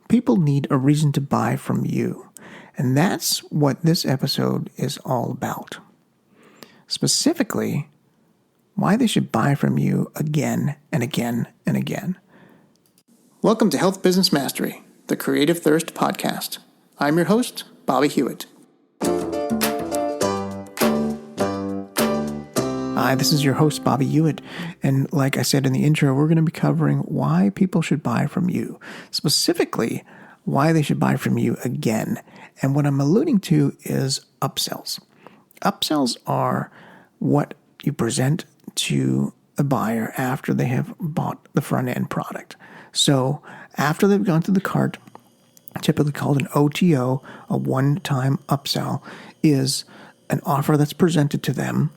People need a reason to buy from you. And that's what this episode is all about. Specifically, why they should buy from you again and again and again. Welcome to Health Business Mastery, the Creative Thirst podcast. I'm your host, Bobby Hewitt. Hi, this is your host, Bobby Hewitt, and like I said in the intro, we're going to be covering why people should buy from you, specifically why they should buy from you again. And what I'm alluding to is upsells. Upsells are what you present to a buyer after they have bought the front-end product. So after they've gone through the cart, typically called an OTO, a one-time upsell, is an offer that's presented to them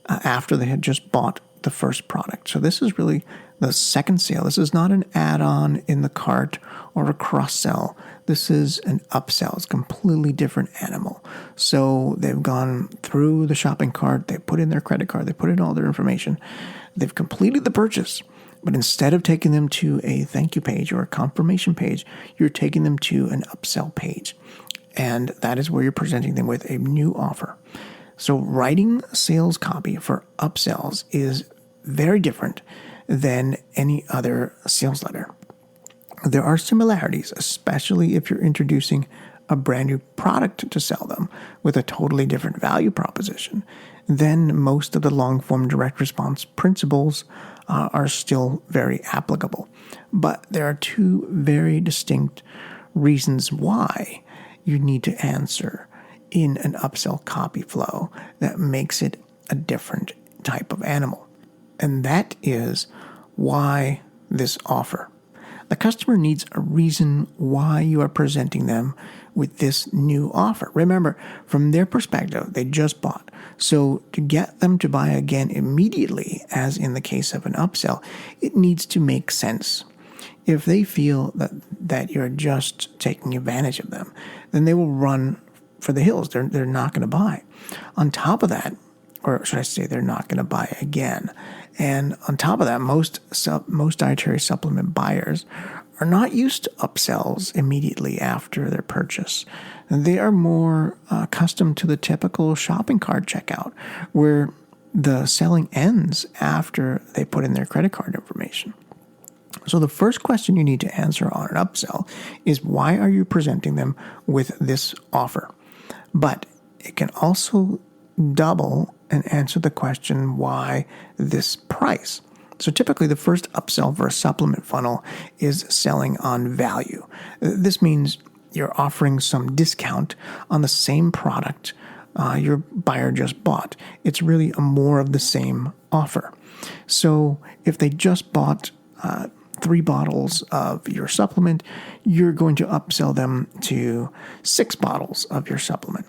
after they had just bought the first product. So this is really the second sale. This is not an add-on in the cart or a cross-sell. This is an upsell. It's a completely different animal. So they've gone through the shopping cart, they put in their credit card, they put in all their information, they've completed the purchase. But instead of taking them to a thank you page or a confirmation page, you're taking them to an upsell page. And that is where you're presenting them with a new offer. So writing sales copy for upsells is very different than any other sales letter. There are similarities, especially if you're introducing a brand new product to sell them with a totally different value proposition. Then most of the long-form direct response principles are still very applicable. But there are two very distinct reasons why you need to answer in an upsell copy flow that makes it a different type of animal. And that is why this offer. The customer needs a reason why you are presenting them with this new offer. Remember, from their perspective, they just bought. So to get them to buy again immediately, as in the case of an upsell, it needs to make sense. If they feel that you're just taking advantage of them, then they will run for the hills. They're not going to buy. On top of that, or should I say they're not going to buy again. And on top of that, most dietary supplement buyers are not used to upsells immediately after their purchase. They are more accustomed to the typical shopping cart checkout, where the selling ends after they put in their credit card information. So the first question you need to answer on an upsell is, why are you presenting them with this offer? But it can also double and answer the question, why this price? So typically the first upsell for a supplement funnel is selling on value. This means you're offering some discount on the same product your buyer just bought. It's really a more of the same offer. So if they just bought 3 bottles of your supplement, you're going to upsell them to 6 bottles of your supplement.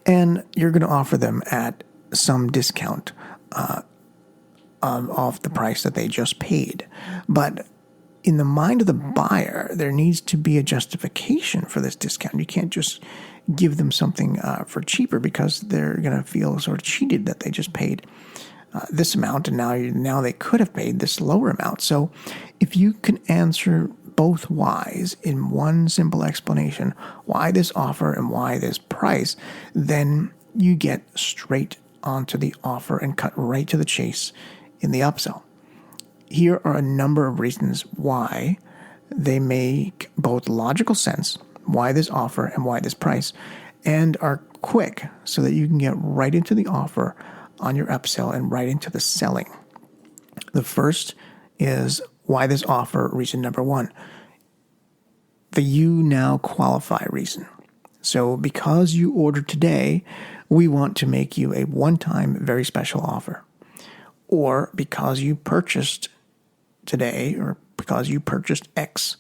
And you're going to offer them at some discount off the price that they just paid. But in the mind of the buyer, there needs to be a justification for this discount. You can't just give them something for cheaper, because they're going to feel sort of cheated that they just paid this amount, and now they could have paid this lower amount. So if you can answer both whys in one simple explanation, why this offer and why this price, then you get straight onto the offer and cut right to the chase in the upsell. Here are a number of reasons why they make both logical sense, why this offer and why this price, and are quick so that you can get right into the offer on your upsell and right into the selling. The first is why this offer, reason number 1. The you now qualify reason. So because you ordered today, we want to make you a one-time very special offer. Or because you purchased today, or because you purchased X,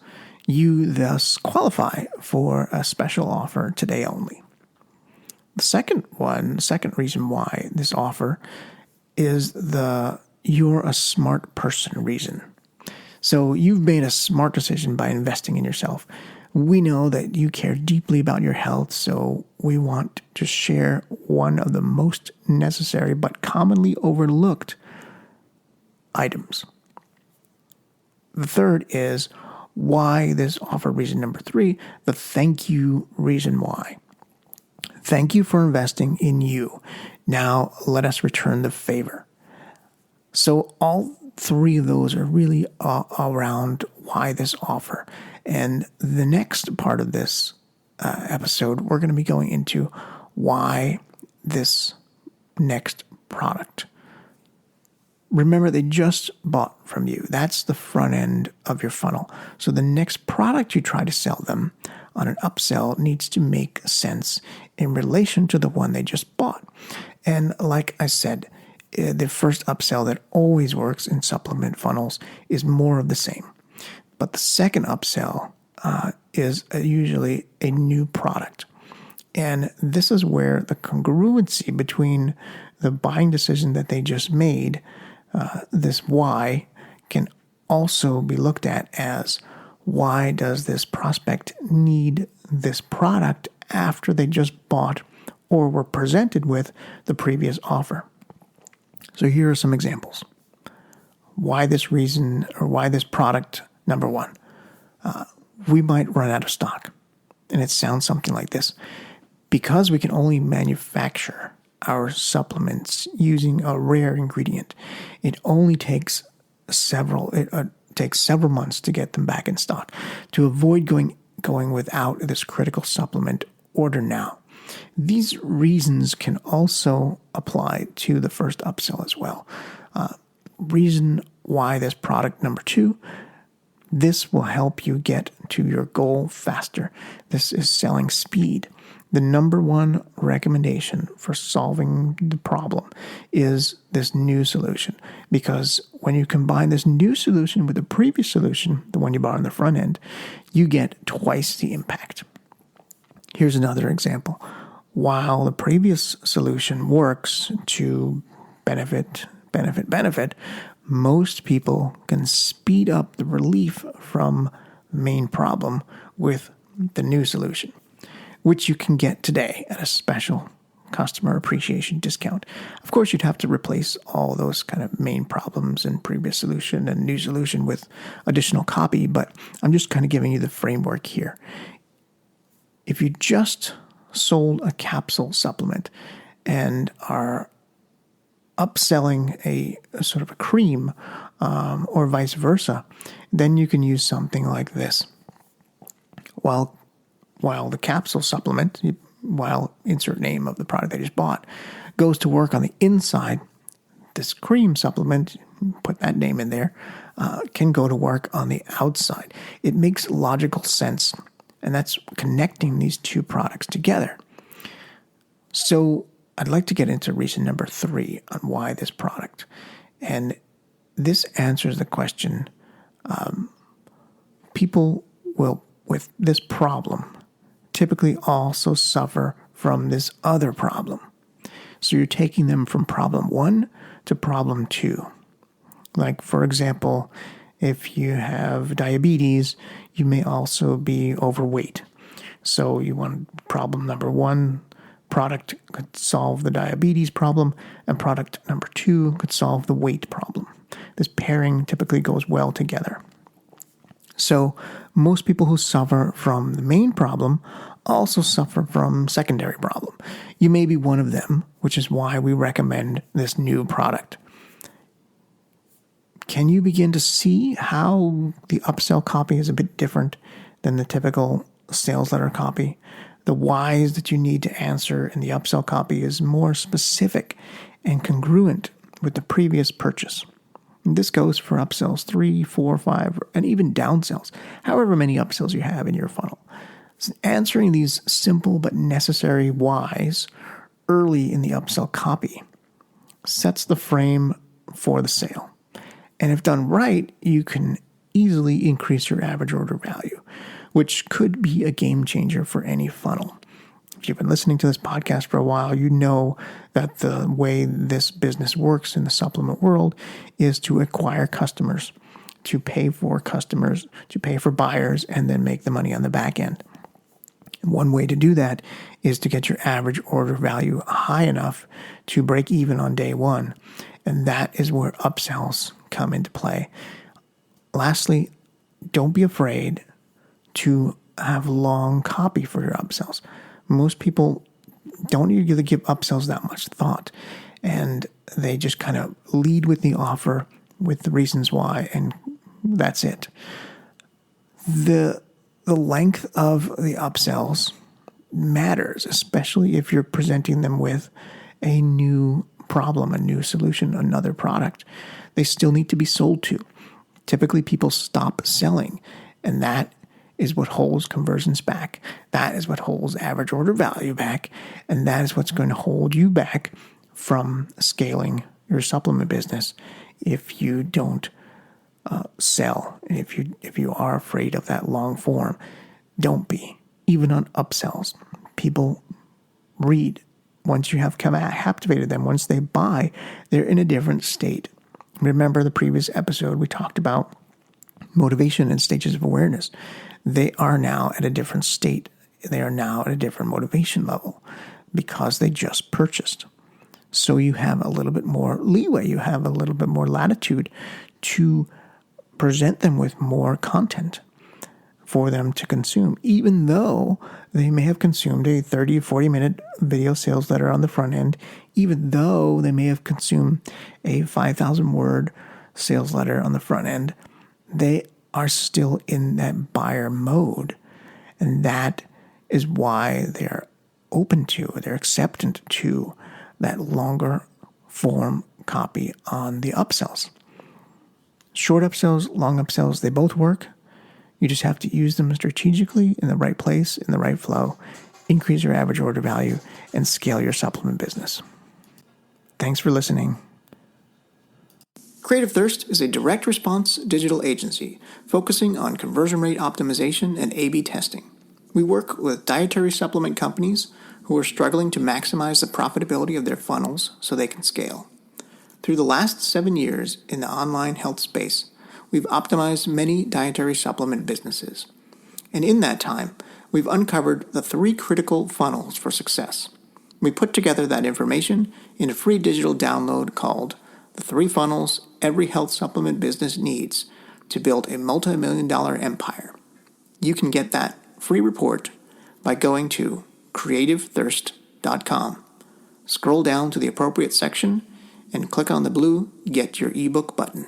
you thus qualify for a special offer today only. The second reason why this offer is the you're a smart person reason. So you've made a smart decision by investing in yourself. We know that you care deeply about your health, so we want to share one of the most necessary but commonly overlooked items. The third is why this offer reason number 3, the thank you reason why. Thank you for investing in you. Now let us return the favor. So all 3 of those are really around why this offer. And the next part of this episode, we're going to be going into why this next product. Remember, they just bought from you. That's the front end of your funnel. So the next product you try to sell them on an upsell needs to make sense in relation to the one they just bought. And like I said, the first upsell that always works in supplement funnels is more of the same. But the second upsell is usually a new product. And this is where the congruency between the buying decision that they just made, this why, can also be looked at as why does this prospect need this product after they just bought or were presented with the previous offer. So here are some examples. Why this reason or why this product, number 1, we might run out of stock. And it sounds something like this. Because we can only manufacture our supplements using a rare ingredient, it only takes several months to get them back in stock. To avoid going without this critical supplement, order now. These reasons can also apply to the first upsell as well. Reason why this product number 2, this will help you get to your goal faster. This is selling speed. The number 1 recommendation for solving the problem is this new solution, because when you combine this new solution with the previous solution, the one you bought on the front end, you get twice the impact. Here's another example. While the previous solution works to benefit, most people can speed up the relief from the main problem with the new solution, which you can get today at a special customer appreciation discount. Of course, you'd have to replace all those kind of main problems in previous solution and new solution with additional copy, but I'm just kind of giving you the framework here. If you just sold a capsule supplement and are upselling a sort of a cream or vice versa, then you can use something like this. While the capsule supplement, while insert name of the product they just bought, goes to work on the inside, this cream supplement, put that name in there, can go to work on the outside. It makes logical sense, and that's connecting these 2 products together. So I'd like to get into reason number 3 on why this product. And this answers the question, people will, with this problem, typically also suffer from this other problem. So you're taking them from problem 1 to problem 2. Like, for example, if you have diabetes, you may also be overweight. So you want problem number 1, product could solve the diabetes problem, and product number 2 could solve the weight problem. This pairing typically goes well together. So most people who suffer from the main problem also suffer from secondary problem. You may be one of them, which is why we recommend this new product. Can you begin to see how the upsell copy is a bit different than the typical sales letter copy? The whys that you need to answer in the upsell copy is more specific and congruent with the previous purchase. And this goes for upsells 3, 4, 5, and even downsells, however many upsells you have in your funnel. So answering these simple but necessary whys early in the upsell copy sets the frame for the sale. And if done right, you can easily increase your average order value, which could be a game changer for any funnel. If you've been listening to this podcast for a while, you know that the way this business works in the supplement world is to acquire customers, to pay for buyers, and then make the money on the back end. And one way to do that is to get your average order value high enough to break even on day 1. And that is where upsells come into play. Lastly, don't be afraid to have long copy for your upsells. Most people don't usually give upsells that much thought, and they just kind of lead with the offer with the reasons why, and that's it. The length of the upsells matters, especially if you're presenting them with a new problem, a new solution, another product. They still need to be sold to. Typically, people stop selling, and that is what holds conversions back. That is what holds average order value back, and that is what's going to hold you back from scaling your supplement business if you don't sell. And if you are afraid of that long form, don't be. Even on upsells, people read. Once you have captivated them, once they buy, they're in a different state. Remember the previous episode, we talked about motivation and stages of awareness. They are now at a different state. They are now at a different motivation level because they just purchased. So you have a little bit more leeway. You have a little bit more latitude to present them with more content for them to consume, even though they may have consumed a 30 or 40-minute video sales letter on the front end, even though they may have consumed a 5,000-word sales letter on the front end. They are still in that buyer mode, and that is why they're open to, they're acceptant to that longer form copy on the upsells. Short upsells, long upsells, they both work. You just have to use them strategically in the right place, in the right flow, increase your average order value, and scale your supplement business. Thanks for listening. Creative Thirst is a direct response digital agency focusing on conversion rate optimization and A/B testing. We work with dietary supplement companies who are struggling to maximize the profitability of their funnels so they can scale. Through the last 7 years in the online health space, we've optimized many dietary supplement businesses. And in that time, we've uncovered the 3 critical funnels for success. We put together that information in a free digital download called The 3 Funnels Every Health Supplement Business Needs to Build a Multi-million-dollar Empire. You can get that free report by going to creativethirst.com. Scroll down to the appropriate section and click on the blue Get Your ebook button.